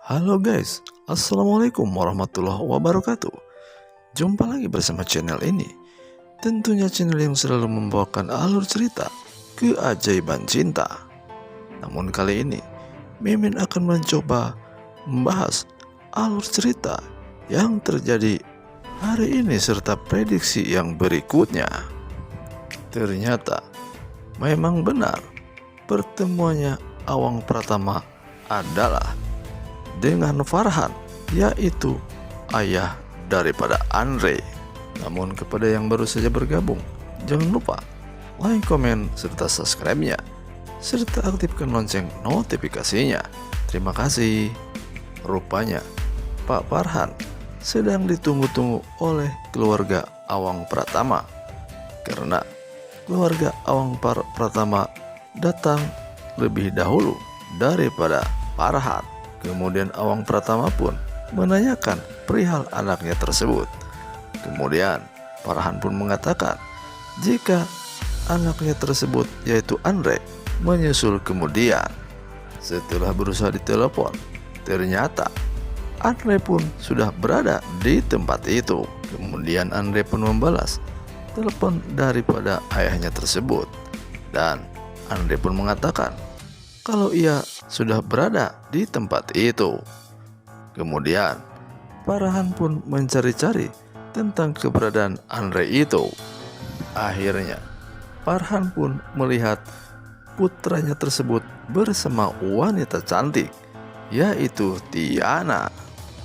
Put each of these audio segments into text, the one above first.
Halo guys, Assalamualaikum warahmatullahi wabarakatuh. Jumpa lagi bersama channel ini. Tentunya channel yang selalu membawakan alur cerita keajaiban cinta. Namun kali ini Mimin akan mencoba membahas alur cerita yang terjadi hari ini serta prediksi yang berikutnya. Ternyata memang benar pertemuannya Awang Pratama adalah dengan Farhan, yaitu ayah daripada Andre. Namun kepada yang baru saja bergabung, jangan lupa like, komen, serta subscribe-nya, serta aktifkan lonceng notifikasinya. Terima kasih. Rupanya Pak Farhan sedang ditunggu-tunggu oleh keluarga Awang Pratama, karena keluarga Awang Pratama datang lebih dahulu daripada Farhan. Kemudian Awang Pratama pun menanyakan perihal anaknya tersebut. Kemudian Farhan pun mengatakan jika anaknya tersebut yaitu Andre menyusul kemudian. Setelah berusaha ditelepon, ternyata Andre pun sudah berada di tempat itu. Kemudian Andre pun membalas telepon daripada ayahnya tersebut, dan Andre pun mengatakan kalau ia sudah berada di tempat itu. Kemudian Farhan pun mencari-cari tentang keberadaan Andre itu. Akhirnya Farhan pun melihat putranya tersebut bersama wanita cantik, yaitu Tiana.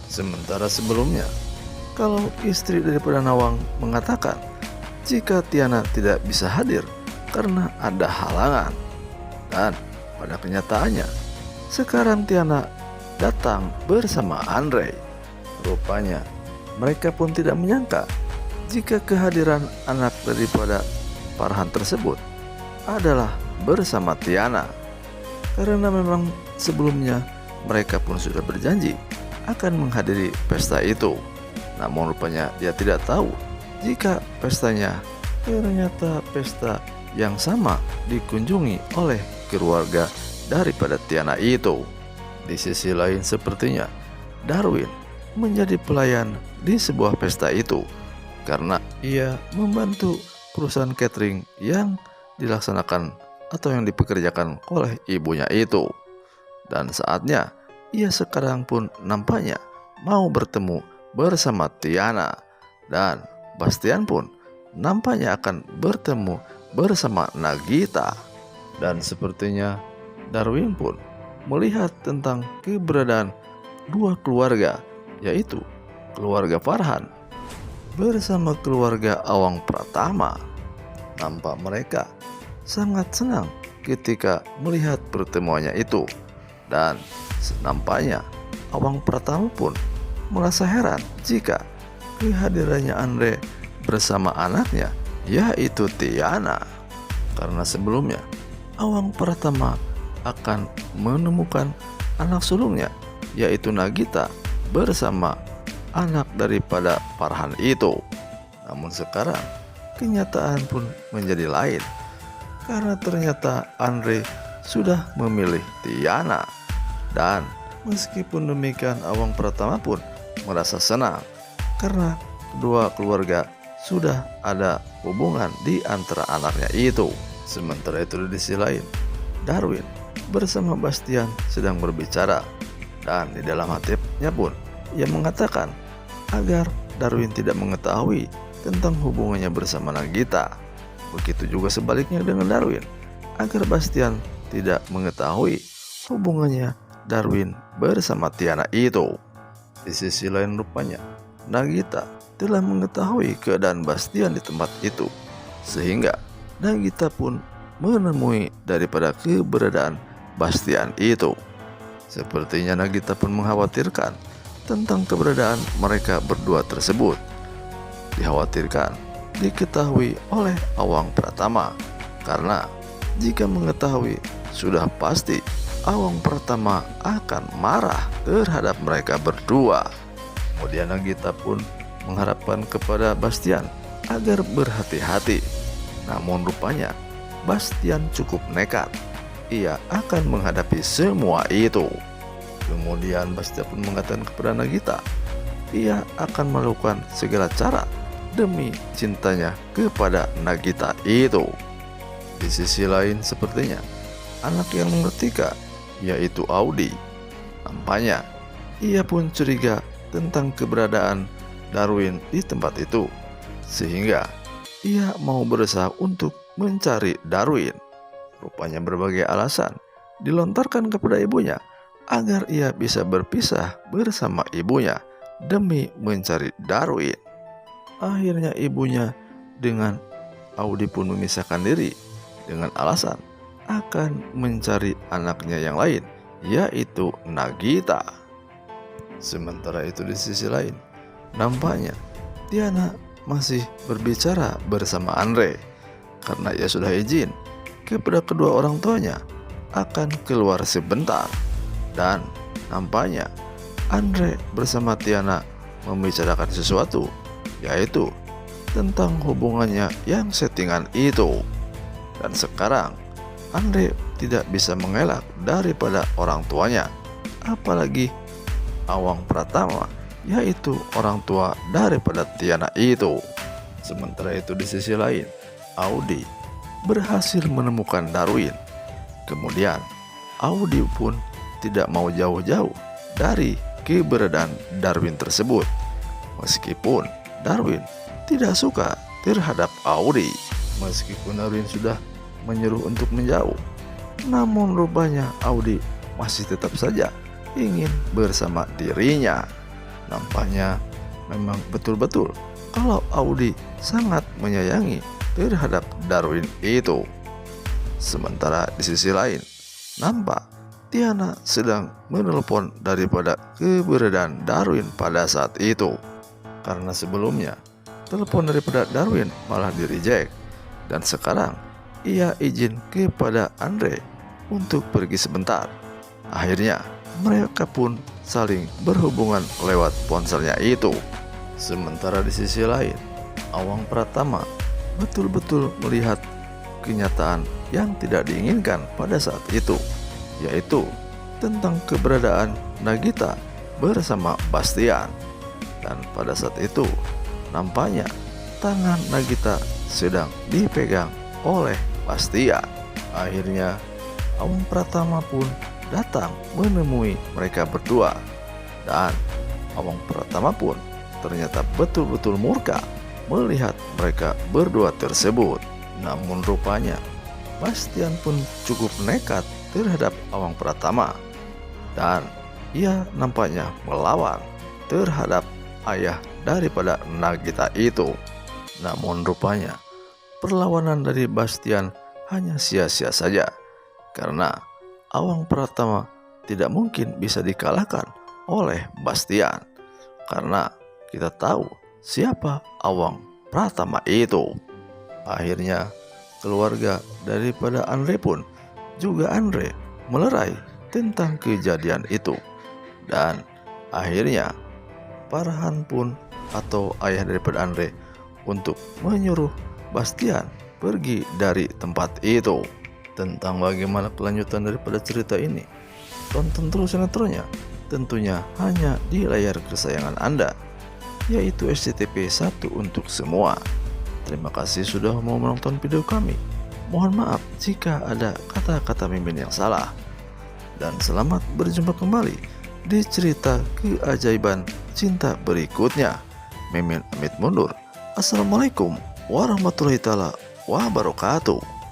Sementara sebelumnya, kalau istri daripada Nawang mengatakan jika Tiana tidak bisa hadir karena ada halangan, dan pada kenyataannya sekarang Tiana datang bersama Andre. Rupanya mereka pun tidak menyangka jika kehadiran anak daripada Farhan tersebut adalah bersama Tiana, karena memang sebelumnya mereka pun sudah berjanji akan menghadiri pesta itu. Namun rupanya dia tidak tahu jika pestanya ternyata pesta yang sama dikunjungi oleh keluarga daripada Tiana itu. Di sisi lain sepertinya Darwin menjadi pelayan di sebuah pesta itu karena ia membantu perusahaan catering yang dilaksanakan atau yang dipekerjakan oleh ibunya itu. Dan saatnya ia sekarang pun nampaknya mau bertemu bersama Tiana, dan Bastian pun nampaknya akan bertemu bersama Nagita. Dan sepertinya Darwin pun melihat tentang keberadaan dua keluarga, yaitu keluarga Farhan bersama keluarga Awang Pratama. Nampak mereka sangat senang ketika melihat pertemuannya itu, dan nampaknya Awang Pratama pun merasa heran jika kehadirannya Andre bersama anaknya yaitu Tiana, karena sebelumnya Awang Pratama akan menemukan anak sulungnya yaitu Nagita bersama anak daripada Farhan itu. Namun sekarang kenyataan pun menjadi lain, karena ternyata Andre sudah memilih Tiana. Dan meskipun demikian Awang Pratama pun merasa senang karena kedua keluarga sudah ada hubungan di antara anaknya itu. Sementara itu di sisi lain, Darwin bersama Bastian sedang berbicara, dan di dalam hatinya pun ia mengatakan agar Darwin tidak mengetahui tentang hubungannya bersama Nagita. Begitu juga sebaliknya dengan Darwin, agar Bastian tidak mengetahui hubungannya Darwin bersama Tiana itu. Di sisi lain rupanya Nagita telah mengetahui keadaan Bastian di tempat itu, sehingga Nagita pun menemui daripada keberadaan Bastian itu. Sepertinya Nagita pun mengkhawatirkan tentang keberadaan mereka berdua tersebut. Dikhawatirkan diketahui oleh Awang Pratama, karena jika mengetahui sudah pasti Awang Pratama akan marah terhadap mereka berdua. Kemudian Nagita pun mengharapkan kepada Bastian agar berhati-hati. Namun rupanya Bastian cukup nekat. Ia akan menghadapi semua itu. Kemudian Bastian pun mengatakan kepada Nagita, ia akan melakukan segala cara demi cintanya kepada Nagita itu. Di sisi lain sepertinya anak yang mengertika, yaitu Audi. Nampaknya ia pun curiga tentang keberadaan Darwin di tempat itu, sehingga ia mau berusaha untuk mencari Darwin. Rupanya berbagai alasan dilontarkan kepada ibunya agar ia bisa berpisah bersama ibunya demi mencari Darwin. Akhirnya ibunya dengan Audi pun memisahkan diri dengan alasan akan mencari anaknya yang lain, yaitu Nagita. Sementara itu di sisi lain, nampaknya Tiana masih berbicara bersama Andre karena ia sudah izin kepada kedua orang tuanya akan keluar sebentar. Dan nampaknya Andre bersama Tiana membicarakan sesuatu, yaitu tentang hubungannya yang settingan itu. Dan sekarang Andre tidak bisa mengelak daripada orang tuanya, apalagi Awang Pratama, yaitu orang tua daripada Tiana itu. Sementara itu di sisi lain, Audi berhasil menemukan Darwin. Kemudian Audi pun tidak mau jauh-jauh dari keberadaan Darwin tersebut, meskipun Darwin tidak suka terhadap Audi. Meskipun Darwin sudah menyuruh untuk menjauh, namun rupanya Audi masih tetap saja ingin bersama dirinya. Nampaknya memang betul-betul kalau Audi sangat menyayangi terhadap Darwin itu. Sementara di sisi lain, nampak Tiana sedang menelpon daripada keberadaan Darwin pada saat itu, karena sebelumnya telepon daripada Darwin malah di-reject, dan sekarang ia izin kepada Andre untuk pergi sebentar. Akhirnya mereka pun saling berhubungan lewat ponselnya itu. Sementara di sisi lain, Awang Pratama betul-betul melihat kenyataan yang tidak diinginkan pada saat itu, yaitu tentang keberadaan Nagita bersama Bastian. Dan pada saat itu nampaknya tangan Nagita sedang dipegang oleh Bastian. Akhirnya Awang Pratama pun datang menemui mereka berdua, dan Awang Pratama pun ternyata betul-betul murka melihat mereka berdua tersebut. Namun rupanya Bastian pun cukup nekat terhadap Awang Pratama, dan ia nampaknya melawan terhadap ayah daripada Nagita itu. Namun rupanya perlawanan dari Bastian hanya sia-sia saja, karena Awang Pratama tidak mungkin bisa dikalahkan oleh Bastian, karena kita tahu siapa Awang Pratama itu. Akhirnya keluarga daripada Andre pun juga Andre melerai tentang kejadian itu, dan akhirnya Farhan pun atau ayah daripada Andre untuk menyuruh Bastian pergi dari tempat itu. Tentang bagaimana kelanjutan daripada cerita ini, tonton terus sinetronnya tentunya hanya di layar kesayangan Anda, yaitu SCTV 1 untuk semua. Terima kasih sudah mau menonton video kami. Mohon maaf jika ada kata-kata mimin yang salah. Dan selamat berjumpa kembali di cerita keajaiban cinta berikutnya. Mimin pamit mundur. Assalamualaikum warahmatullahi wabarakatuh.